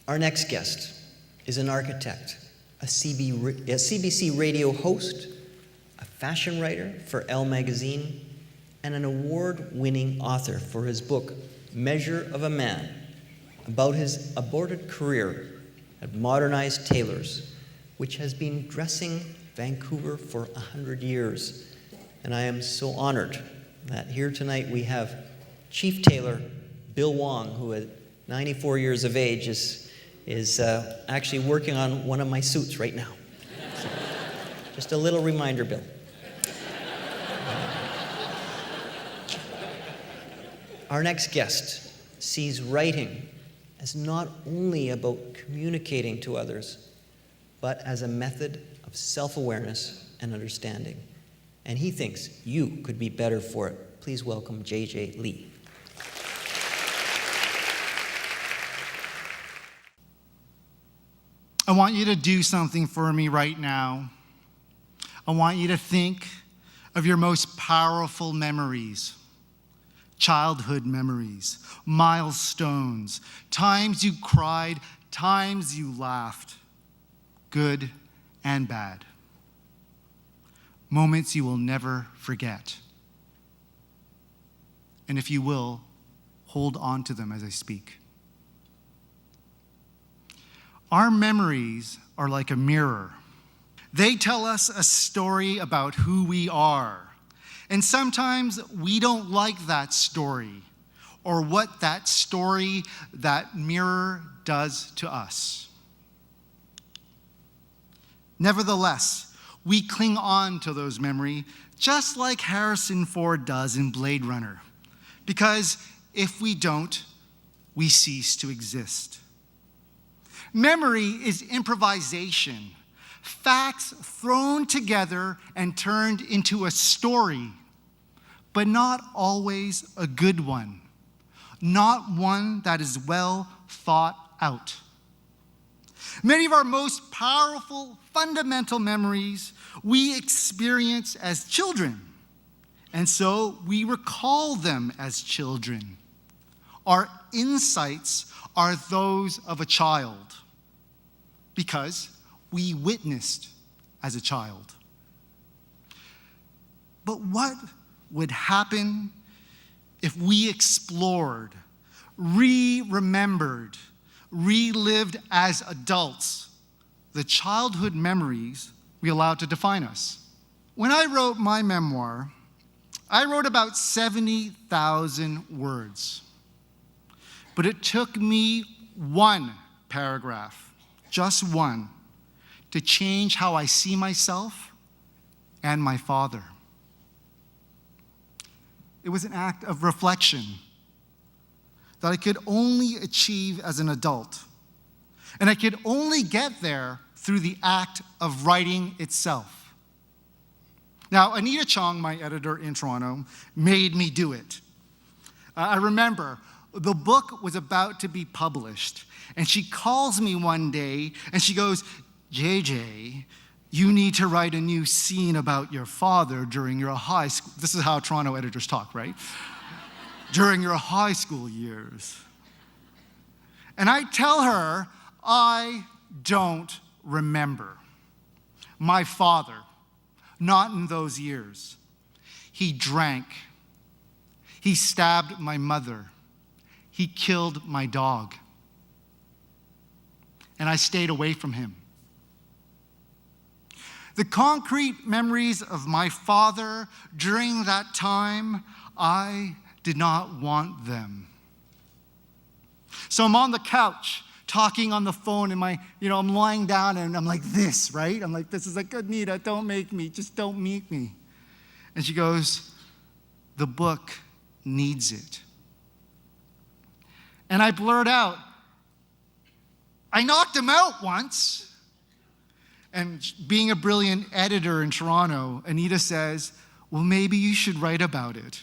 Our next guest is an architect, a CBC Radio host, a fashion writer for ELLE magazine, and an award-winning author for his book, Measure of a Man, about his aborted career at Modernized Tailors, which has been dressing Vancouver for 100 years. And I am so honored that here tonight we have Chief Tailor Bill Wong, who at 94 years of age is actually working on one of my suits right now. So, just a little reminder, Bill. Our next guest sees writing as not only about communicating to others, but as a method of self-awareness and understanding. And he thinks you could be better for it. Please welcome J.J. Lee. I want you to do something for me right now. I want you to think of your most powerful memories, childhood memories, milestones, times you cried, times you laughed, good and bad, moments you will never forget. And if you will, hold on to them as I speak. Our memories are like a mirror. They tell us a story about who we are. And sometimes we don't like that story or what that story, that mirror does to us. Nevertheless, we cling on to those memories just like Harrison Ford does in Blade Runner. Because if we don't, we cease to exist. Memory is improvisation, facts thrown together and turned into a story, but not always a good one, not one that is well thought out. Many of our most powerful, fundamental memories we experience as children, and so we recall them as children. Our insights are those of a child because we witnessed as a child. But what would happen if we explored, remembered, relived as adults the childhood memories we allowed to define us? When I wrote my memoir, I wrote about 70,000 words. But it took me one paragraph, just one, to change how I see myself and my father. It was an act of reflection that I could only achieve as an adult. And I could only get there through the act of writing itself. Now, Anita Chong, my editor in Toronto, made me do it. I remember the book was about to be published, and she calls me one day, and she goes, JJ, you need to write a new scene about your father during your high school. This is how Toronto editors talk, right? During your high school years. And I tell her, I don't remember. My father, not in those years. He drank. He stabbed my mother. He killed my dog. And I stayed away from him. The concrete memories of my father during that time, I did not want them. So I'm on the couch talking on the phone and I'm lying down and I'm like this, right? I'm like, this is like, Anita, don't make me, just don't make me. And she goes, the book needs it. And I blurt out, I knocked him out once. And being a brilliant editor in Toronto, Anita says, well, maybe you should write about it.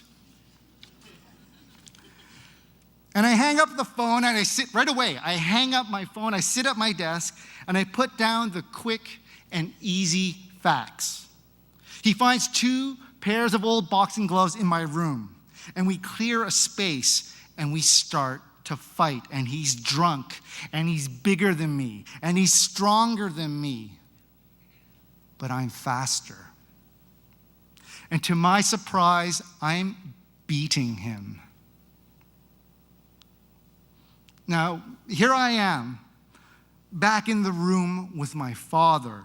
And I hang up the phone and I sit right away. I hang up my phone, I sit at my desk, and I put down the quick and easy facts. He finds 2 pairs of old boxing gloves in my room, and we clear a space and we start to fight, and he's drunk, and he's bigger than me, and he's stronger than me. But I'm faster. And to my surprise, I'm beating him. Now, here I am, back in the room with my father.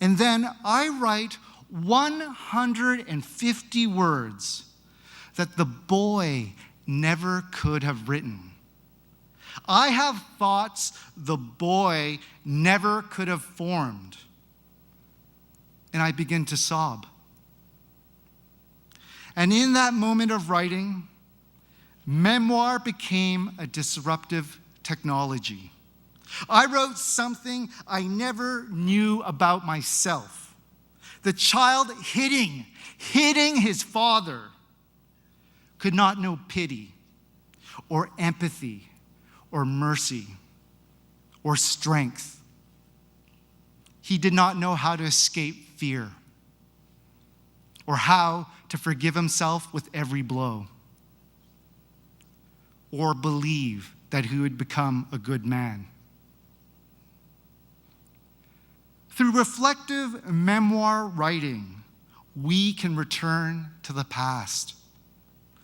And then I write 150 words that the boy never could have written. I have thoughts the boy never could have formed. And I begin to sob. And in that moment of writing, memoir became a disruptive technology. I wrote something I never knew about myself. The child hitting his father could not know pity or empathy or mercy or strength. He did not know how to escape fear or how to forgive himself with every blow or believe that he would become a good man. Through reflective memoir writing, we can return to the past,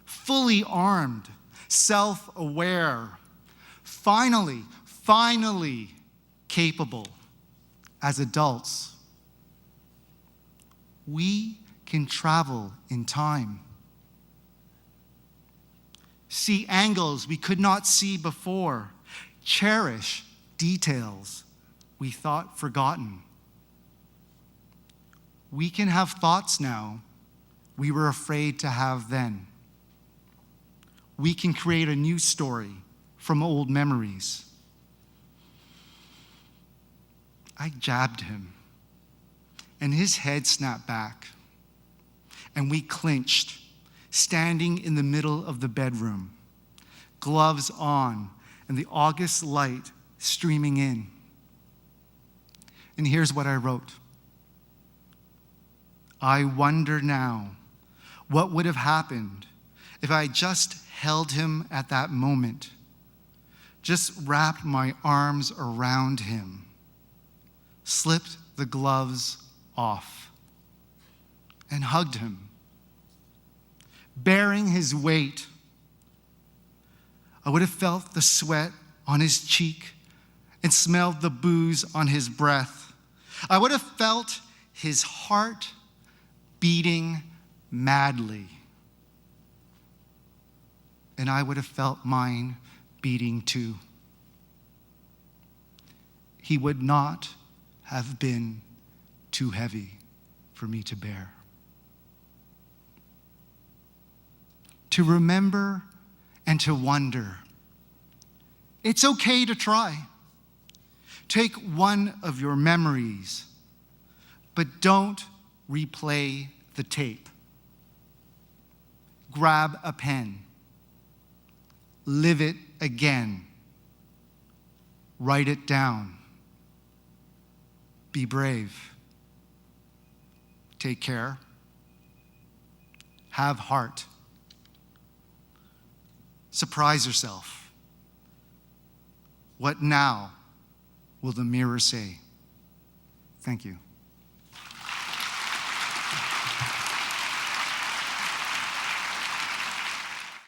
fully armed, self-aware, finally capable as adults. We can travel in time, see angles we could not see before, cherish details we thought forgotten. We can have thoughts now we were afraid to have then. We can create a new story from old memories. I jabbed him, and his head snapped back, and we clinched, standing in the middle of the bedroom, gloves on, and the August light streaming in. And here's what I wrote. I wonder now what would have happened if I just held him at that moment, just wrapped my arms around him, slipped the gloves off, and hugged him, bearing his weight. I would have felt the sweat on his cheek and smelled the booze on his breath. I would have felt his heart beating madly. And I would have felt mine beating too. He would not have been too heavy for me to bear. To remember and to wonder. It's okay to try. Take one of your memories, but don't replay the tape. Grab a pen. Live it again. Write it down. Be brave. Take care. Have heart. Surprise yourself. What now will the mirror say? Thank you.